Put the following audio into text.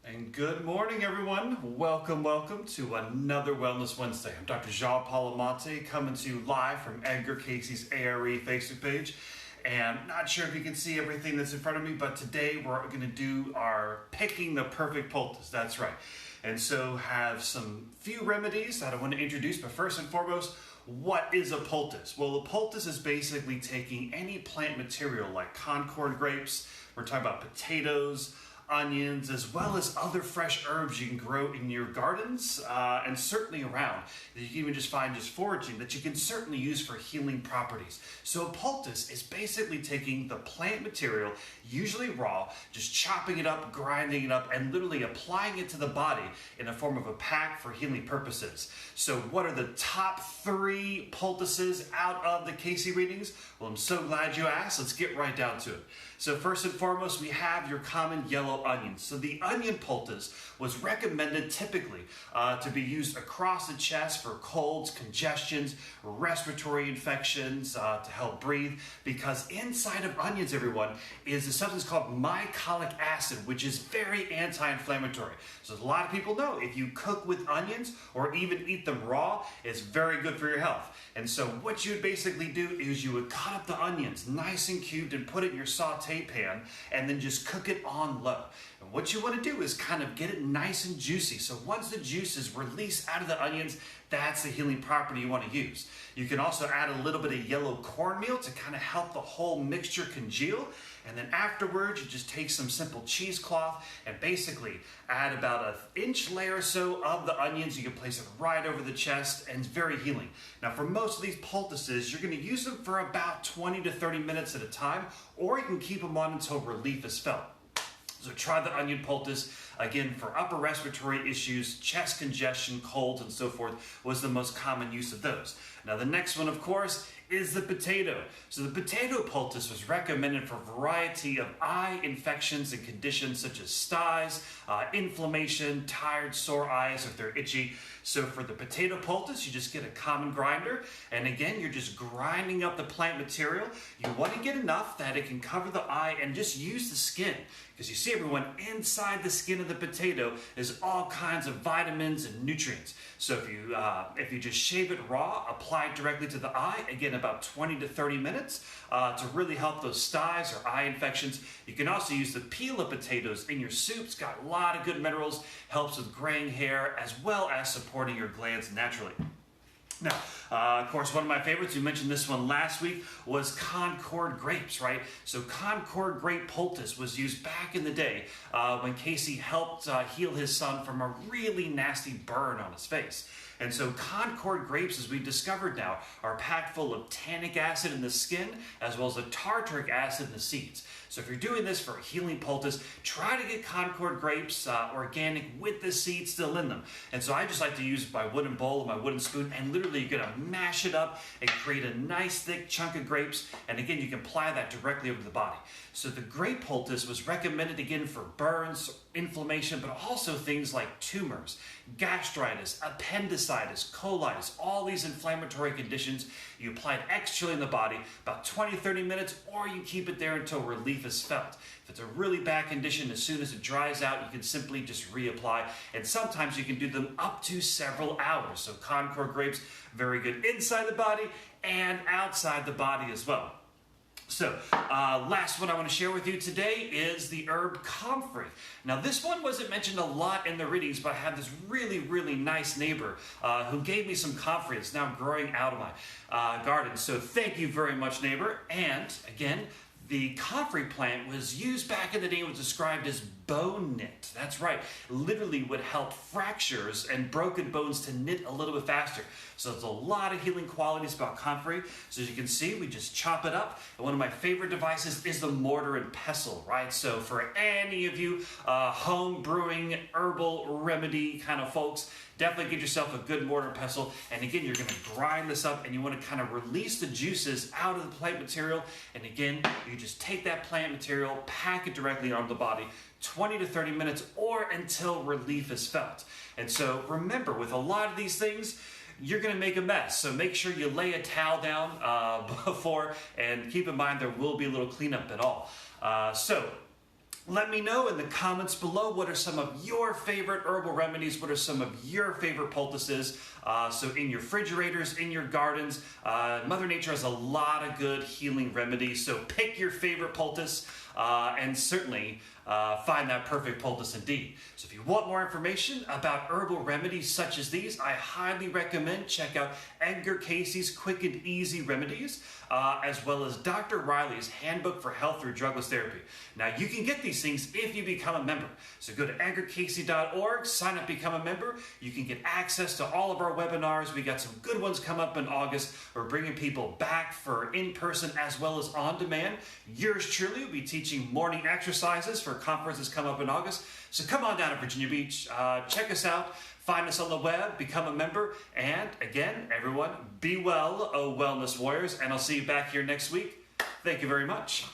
And good morning, everyone. Welcome to another Wellness Wednesday. I'm Dr. Jean-Paul Amonte, coming to you live from Edgar Cayce's A.R.E. Facebook page. And I'm not sure if you can see everything that's in front of me, but today we're going to do our picking the perfect poultice. That's right. And so have some few remedies that I want to introduce, but first and foremost, what is a poultice? Well, a poultice is basically taking any plant material like Concord grapes, we're talking about potatoes, onions, as well as other fresh herbs you can grow in your gardens and certainly around. You can even just find foraging that you can certainly use for healing properties. So a poultice is basically taking the plant material, usually raw, just chopping it up, grinding it up, and literally applying it to the body in the form of a pack for healing purposes. So what are the top 3 poultices out of the Cayce readings? Well, I'm so glad you asked. Let's get right down to it. So first and foremost, we have your common yellow onions. So the onion poultice was recommended typically to be used across the chest for colds, congestions, respiratory infections, to help breathe, because inside of onions, everyone, is a substance called mycolic acid, which is very anti-inflammatory. So a lot of people know if you cook with onions or even eat them raw, it's very good for your health. And so what you would basically do is you would cut up the onions nice and cubed and put it in your saute pan and then just cook it on low. And what you want to do is kind of get it nice and juicy. So once the juice is released out of the onions, that's the healing property you want to use. You can also add a little bit of yellow cornmeal to kind of help the whole mixture congeal. And then afterwards, you just take some simple cheesecloth and basically add about an inch layer or so of the onions. You can place it right over the chest, and it's very healing. Now, for most of these poultices, you're going to use them for about 20 to 30 minutes at a time, or you can keep them on until relief is felt. So try the onion poultice. Again, for upper respiratory issues, chest congestion, colds, and so forth was the most common use of those. Now the next one, of course, is the potato. So the potato poultice was recommended for a variety of eye infections and conditions such as styes, inflammation, tired, sore eyes if they're itchy. So for the potato poultice, you just get a common grinder, and again, you're just grinding up the plant material. You want to get enough that it can cover the eye and just use the skin. Because you see, everyone, inside the skin of the potato is all kinds of vitamins and nutrients. So if you just shave it raw, apply it directly to the eye, again, about 20 to 30 minutes to really help those styes or eye infections. You can also use the peel of potatoes in your soups. Got a lot of good minerals, helps with graying hair, as well as supporting your glands naturally. Now, of course, one of my favorites, we mentioned this one last week, was Concord grapes, right? So Concord grape poultice was used back in the day when Cayce helped heal his son from a really nasty burn on his face. And so Concord grapes, as we discovered now, are packed full of tannic acid in the skin, as well as a tartaric acid in the seeds. So if you're doing this for a healing poultice, try to get Concord grapes organic with the seeds still in them. And so I just like to use my wooden bowl or my wooden spoon, and literally you're going to mash it up and create a nice thick chunk of grapes. And again, you can apply that directly over the body. So the grape poultice was recommended again for burns, inflammation, but also things like tumors, gastritis, appendicitis, colitis, all these inflammatory conditions. You apply it externally in the body, about 20-30 minutes, or you keep it there until relief is felt. If it's a really bad condition, as soon as it dries out, you can simply just reapply, and sometimes you can do them up to several hours. So Concord grapes, very good inside the body and outside the body as well. So, last one I want to share with you today is the herb Comfrey. Now, this one wasn't mentioned a lot in the readings, but I had this really, really nice neighbor who gave me some Comfrey. It's now growing out of my garden. So, thank you very much, neighbor. And, again, the Comfrey plant was used back in the day and was described as bone knit. That's right. Literally would help fractures and broken bones to knit a little bit faster. So there's a lot of healing qualities about Comfrey. So as you can see, we just chop it up. And one of my favorite devices is the mortar and pestle, right? So for any of you home brewing, herbal remedy kind of folks, definitely get yourself a good mortar and pestle. And again, you're going to grind this up and you want to kind of release the juices out of the plant material. And again, you just take that plant material, pack it directly onto the body, 20 to 30 minutes or until relief is felt. And so remember, with a lot of these things, you're going to make a mess. So make sure you lay a towel down before, and keep in mind there will be a little cleanup at all. So Let me know in the comments below what are some of your favorite herbal remedies, what are some of your favorite poultices. So in your refrigerators, in your gardens, Mother Nature has a lot of good healing remedies. So pick your favorite poultice and certainly find that perfect poultice indeed. So if you want more information about herbal remedies such as these, I highly recommend check out Edgar Cayce's Quick and Easy Remedies, as well as Dr. Riley's Handbook for Health Through Drugless Therapy. Now you can get these things if you become a member. So go to edgarcayce.org, sign up, become a member. You can get access to all of our webinars. We got some good ones come up in August. We're bringing people back for in-person as well as on-demand. Yours truly will be teaching morning exercises for conferences come up in August. So come on down to Virginia Beach, check us out, find us on the web, become a member, and again, everyone, be well, oh wellness warriors, and I'll see you back here next week. Thank you very much.